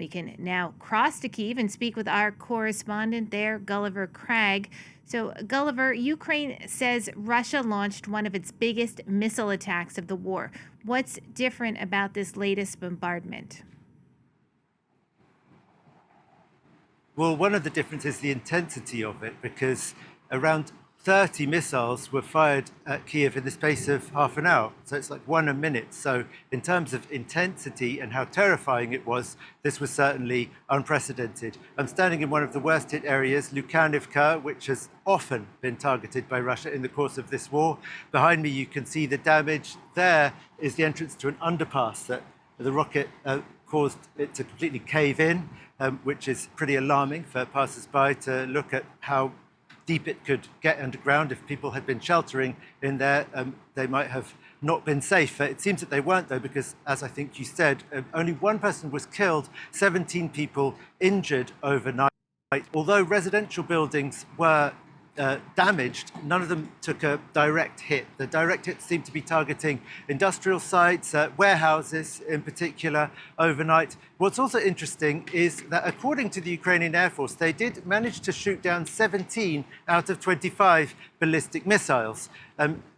We can now cross to Kyiv and speak with our correspondent there, Gulliver Cragg. So, Gulliver, Ukraine says Russia launched one of its biggest missile attacks of the war. What's different about this latest bombardment? Well, one of the differences is the intensity of it, because around 30 missiles were fired at Kyiv in the space of half an hour. So it's like one a minute. So in terms of intensity and how terrifying it was, this was certainly unprecedented. I'm standing in one of the worst hit areas, Lukyanivka, which has often been targeted by Russia in the course of this war. Behind me, you can see the damage. There is the entrance to an underpass that the rocket caused it to completely cave in, which is pretty alarming for passers-by to look at how deep it could get underground. If people had been sheltering in there, they might have not been safe. It seems that they weren't, though, because, as I think you said, only one person was killed, 17 people injured overnight. Although residential buildings were damaged, none of them took a direct hit. The direct hits seemed to be targeting industrial sites, warehouses in particular, overnight. What's also interesting is that according to the Ukrainian Air Force, they did manage to shoot down 17 out of 25 ballistic missiles.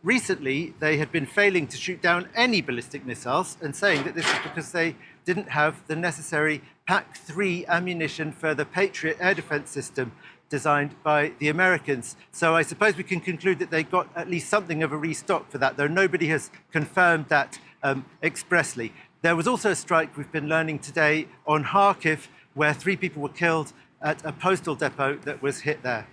Recently, they had been failing to shoot down any ballistic missiles and saying that this is because they didn't have the necessary PAC-3 ammunition for the Patriot air defense system designed by the Americans. So I suppose we can conclude that they got at least something of a restock for that, though nobody has confirmed that expressly. There was also a strike, we've been learning today, on Kharkiv, where 3 people were killed at a postal depot that was hit there.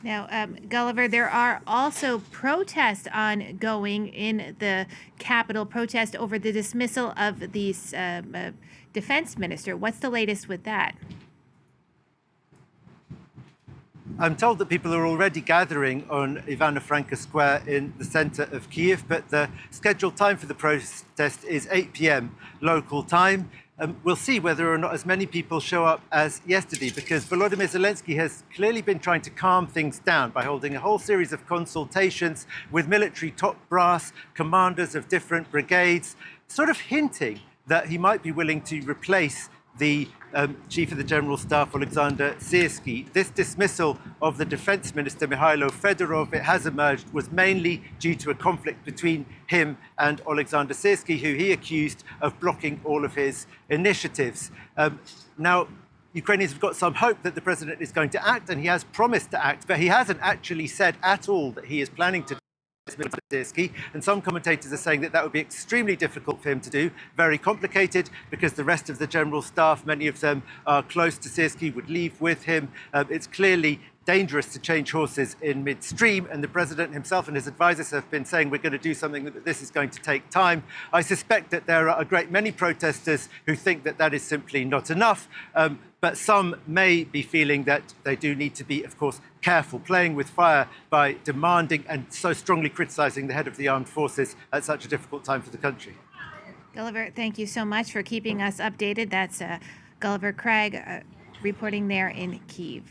Now, Gulliver, there are also protests ongoing in the capital, protest over the dismissal of the defense minister. What's the latest with that? I'm told that people are already gathering on Ivano-Franka Square in the center of Kyiv, but the scheduled time for the protest is 8 p.m. local time. We'll see whether or not as many people show up as yesterday, because Volodymyr Zelensky has clearly been trying to calm things down by holding a whole series of consultations with military top brass, commanders of different brigades, sort of hinting that he might be willing to replace the Chief of the General Staff, Alexander Syrsky. This dismissal of the Defense Minister, Mikhailo Fedorov, it has emerged, was mainly due to a conflict between him and Alexander Syrsky, who he accused of blocking all of his initiatives. Now, Ukrainians have got some hope that the president is going to act, and he has promised to act, but he hasn't actually said at all that he is planning to Syrsky, and some commentators are saying that that would be extremely difficult for him to do, very complicated, because the rest of the general staff, many of them are close to Syrsky, would leave with him. It's clearly dangerous to change horses in midstream, and the president himself and his advisors have been saying we're going to do something, that this is going to take time. I suspect that there are a great many protesters who think that that is simply not enough, but some may be feeling that they do need to be, of course, careful, playing with fire by demanding and so strongly criticizing the head of the armed forces at such a difficult time for the country. Gulliver, thank you so much for keeping us updated. That's Gulliver Cragg reporting there in Kyiv.